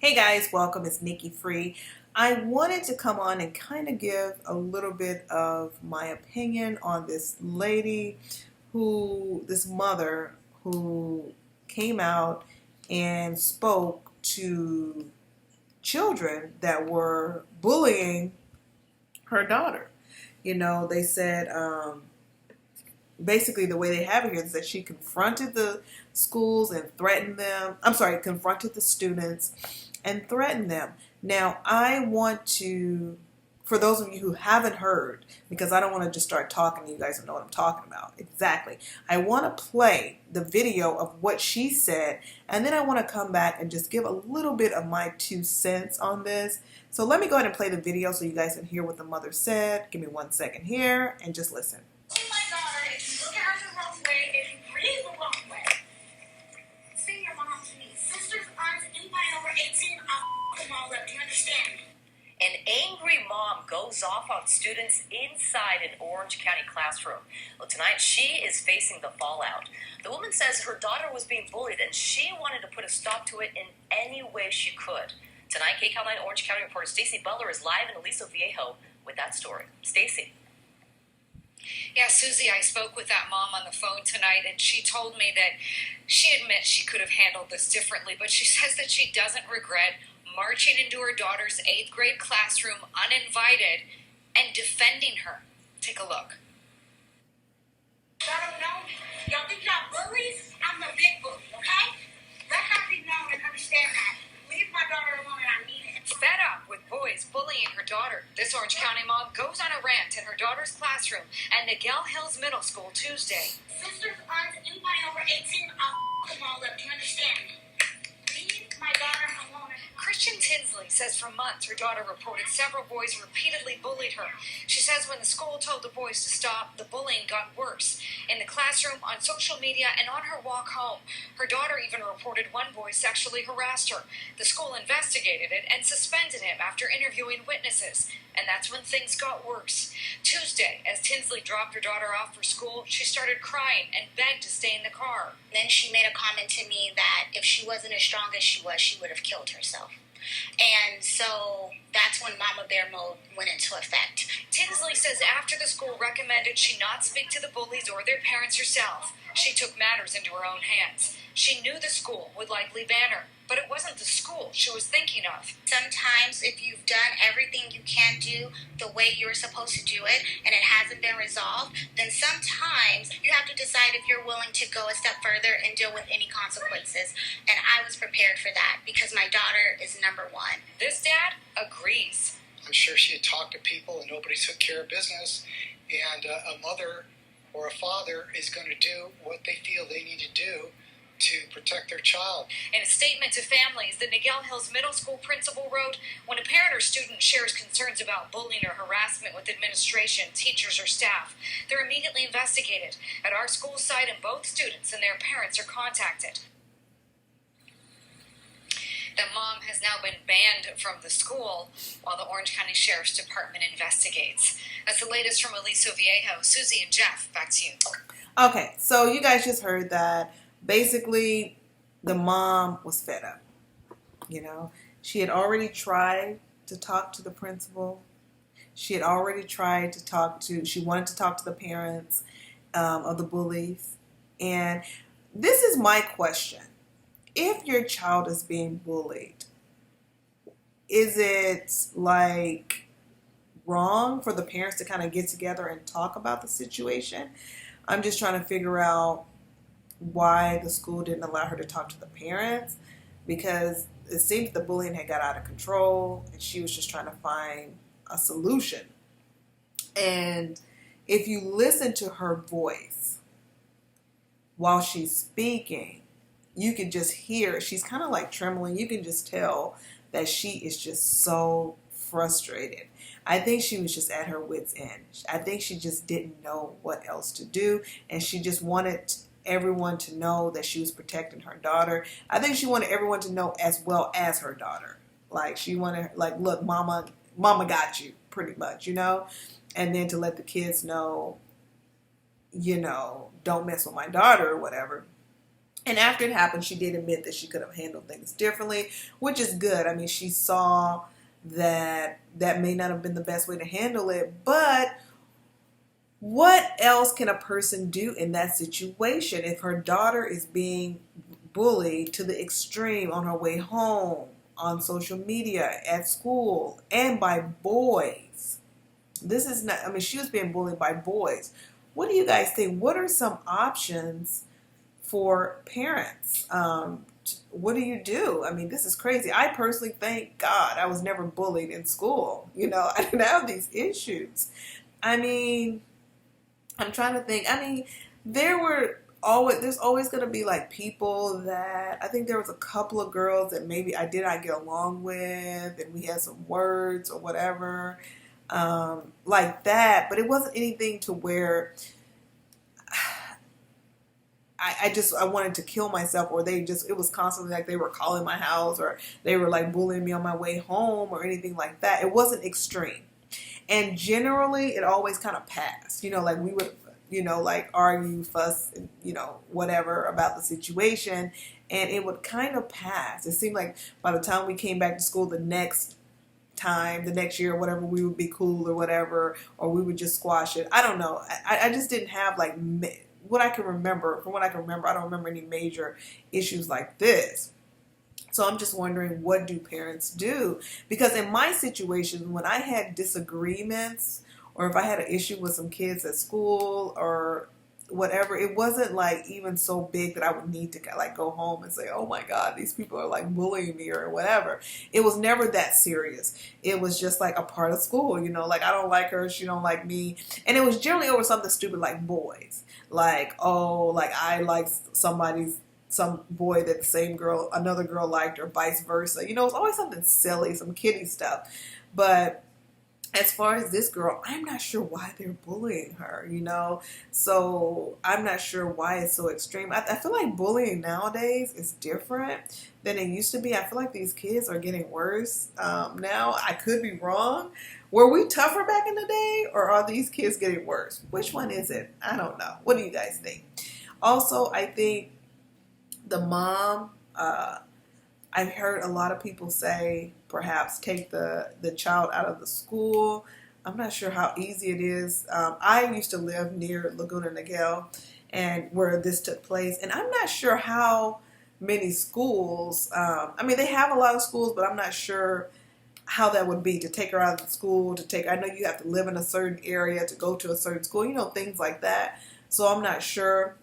Hey guys, welcome. It's Nikki Free. I wanted to come on and kind of give a little bit of my opinion on this lady this mother who came out and spoke to children that were bullying her daughter. They said basically the way they have it here is that she confronted the schools and threatened them. Confronted the students and threatened them. Now, I want to, for those of you who haven't heard, because I don't want to just start talking, you guys don't know what I'm talking about. Exactly. I want to play the video of what she said, and then I want to come back and just give a little bit of my 2 cents on this. So let me go ahead and play the video so you guys can hear what the mother said. Give me 1 second here and just listen. Oh my daughter, if you look at her the wrong way, if you breathe the wrong way, say your mom to me. Sisters, aunts, anybody over 18, I'll them all up. Do you understand me? An angry mom goes off on students inside an Orange County classroom. Well, tonight she is facing the fallout. The woman says her daughter was being bullied and she wanted to put a stop to it in any way she could. Tonight, KCAL 9 Orange County reporter Stacey Butler is live in Aliso Viejo with that story. Stacey. Yeah, Susie, I spoke with that mom on the phone tonight, and she told me that she admits she could have handled this differently, but she says that she doesn't regret marching into her daughter's 8th grade classroom uninvited and defending her. Take a look. Y'all don't know me. Y'all think y'all bullies? I'm the big bully, okay? Let her be known and understand that. Leave my daughter alone and I mean it. Fed up with boys bullying her daughter, this Orange County mom goes on a rant in her daughter's classroom at Niguel Hills Middle School Tuesday. Sisters, aunts, anybody over 18, I'll them all up. Do you understand me? Leave my daughter alone. Christian Tinsley says for months her daughter reported several boys repeatedly bullied her. She says when the school told the boys to stop, the bullying got worse. In the classroom, on social media, and on her walk home. Her daughter even reported one boy sexually harassed her. The school investigated it and suspended him after interviewing witnesses. And that's when things got worse. Tuesday, as Tinsley dropped her daughter off for school, she started crying and begged to stay in the car. Then she made a comment to me that if she wasn't as strong as she would have killed herself. And so that's when Mama Bear mode went into effect. Tinsley says after the school recommended she not speak to the bullies or their parents herself, she took matters into her own hands. She knew the school would likely ban her, but it wasn't the school she was thinking of. Sometimes if you've done everything you can do the way you're supposed to do it and it hasn't been resolved, then sometimes you have to decide if you're willing to go a step further and deal with any consequences. And I was prepared for that because my daughter is number one. This dad agrees. I'm sure she had talked to people and nobody took care of business, and a mother or a father is going to do what they feel they need to do to protect their child. In a statement to families, the Niguel Hills Middle School principal wrote, when a parent or student shares concerns about bullying or harassment with administration, teachers, or staff, they're immediately investigated. At our school site, and both students and their parents are contacted. The mom has now been banned from the school while the Orange County Sheriff's Department investigates. That's the latest from Aliso Viejo. Susie and Jeff, back to you. Okay, so you guys just heard that. Basically, the mom was fed up. She had already tried to talk to the principal. She had already tried to she wanted to talk to the parents of the bullies. And this is my question. If your child is being bullied, is it like wrong for the parents to kind of get together and talk about the situation? I'm just trying to figure out why the school didn't allow her to talk to the parents, because it seems the bullying had got out of control and she was just trying to find a solution. And if you listen to her voice while she's speaking, you can just hear she's kind of like trembling. You can just tell that she is just so frustrated. I think she was just at her wit's end. I think she just didn't know what else to do, and she just wanted everyone to know that she was protecting her daughter. I think she wanted everyone to know as well as her daughter. Like she wanted, like, look, mama got you, pretty much, and then to let the kids know, don't mess with my daughter or whatever. And after it happened, she did admit that she could have handled things differently, which is good. I mean, she saw that that may not have been the best way to handle it, but what else can a person do in that situation if her daughter is being bullied to the extreme on her way home, on social media, at school, and by boys? This is not, I mean, she was being bullied by boys. What do you guys think? What are some options for parents? What do you do? I mean, this is crazy. I personally thank God I was never bullied in school. You know, I didn't have these issues. I mean, I'm trying to think. I mean, there's always going to be like people that I think there was a couple of girls that maybe I did not get along with, and we had some words or whatever, like that. But it wasn't anything to where I wanted to kill myself, or it was constantly like they were calling my house, or they were like bullying me on my way home or anything like that. It wasn't extreme. And generally, it always kind of passed. You know, like we would, you know, like argue, fuss, you know, whatever about the situation. And it would kind of pass. It seemed like by the time we came back to school the next year, whatever, we would be cool or whatever, or we would just squash it. I don't know. I just didn't have like, from what I can remember, I don't remember any major issues like this. So I'm just wondering, what do parents do? Because in my situation, when I had disagreements, or if I had an issue with some kids at school or whatever, it wasn't like even so big that I would need to like go home and say, oh my God, these people are like bullying me or whatever. It was never that serious. It was just like a part of school, you know, like I don't like her, she don't like me. And it was generally over something stupid like boys. Like, oh, like I like some boy that the same girl, another girl liked, or vice versa. You know, it's always something silly, some kiddie stuff. But as far as this girl, I'm not sure why they're bullying her, you know? So I'm not sure why it's so extreme. I feel like bullying nowadays is different than it used to be. I feel like these kids are getting worse now. I could be wrong. Were we tougher back in the day, or are these kids getting worse? Which one is it? I don't know. What do you guys think? Also, I think the mom, I've heard a lot of people say perhaps take the child out of the school. I'm not sure how easy it is. I used to live near Laguna Niguel, and where this took place, and I'm not sure how many schools. I mean, they have a lot of schools, but I'm not sure how that would be to take her out of the school. I know you have to live in a certain area to go to a certain school. You know, things like that. So I'm not sure.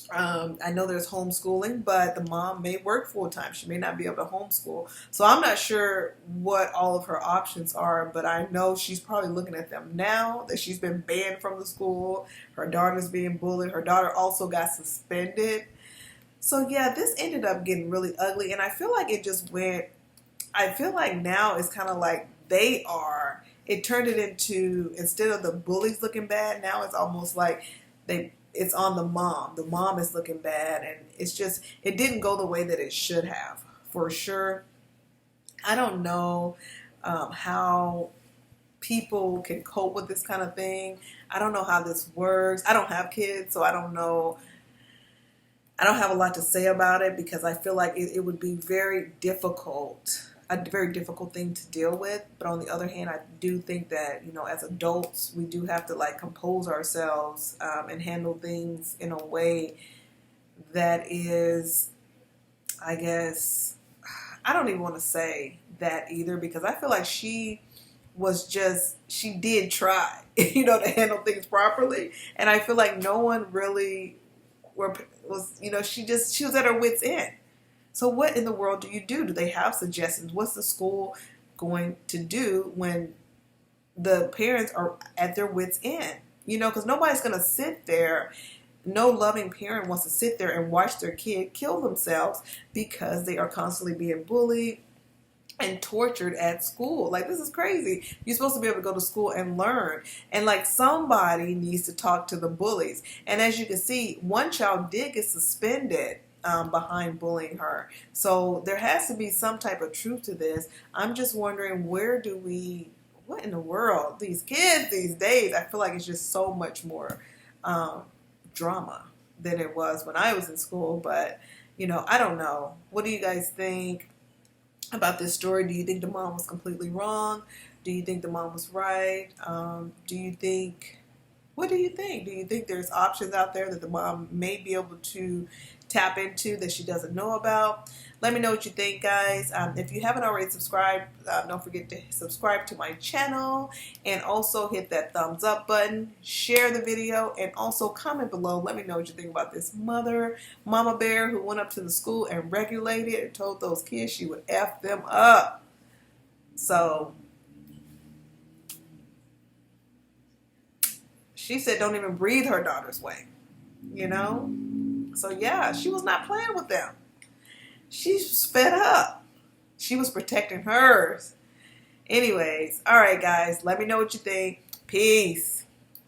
I know there's homeschooling, but the mom may work full time. She may not be able to homeschool. So I'm not sure what all of her options are, but I know she's probably looking at them now that she's been banned from the school. Her daughter's being bullied. Her daughter also got suspended. So yeah, this ended up getting really ugly, and I feel like I feel like now it's kind of like it turned it into, instead of the bullies looking bad, now it's almost like it's on the mom. The mom is looking bad, and it didn't go the way that it should have, for sure. I don't know how people can cope with this kind of thing. I don't know how this works. I don't have kids, so I don't know. I don't have a lot to say about it, because I feel like it would be very difficult, a very difficult thing to deal with. But on the other hand, I do think that, you know, as adults, we do have to like compose ourselves and handle things in a way that is, I guess, I don't even want to say that either, because I feel like she did try, you know, to handle things properly. And I feel like no one really was, you know, she was at her wit's end. So what in the world do you do? Do they have suggestions? What's the school going to do when the parents are at their wit's end? You know, because nobody's going to sit there. No loving parent wants to sit there and watch their kid kill themselves because they are constantly being bullied and tortured at school. Like, this is crazy. You're supposed to be able to go to school and learn. And like, somebody needs to talk to the bullies. And as you can see, one child did get suspended behind bullying her. So there has to be some type of truth to this. I'm just wondering, what in the world? These kids these days, I feel like it's just so much more drama. than it was when I was in school. But, you know, I don't know. What do you guys think about this story? Do you think the mom was completely wrong? Do you think the mom was right? What do you think? Do you think there's options out there that the mom may be able to tap into that she doesn't know about? Let me know what you think, guys. If you haven't already subscribed, don't forget to subscribe to my channel and also hit that thumbs up button, share the video, and also comment below. Let me know what you think about this mama bear who went up to the school and regulated and told those kids she would F them up. So she said don't even breathe her daughter's way, you know? So yeah, she was not playing with them. She's fed up. She was protecting hers. Anyways, all right, guys, let me know what you think. Peace.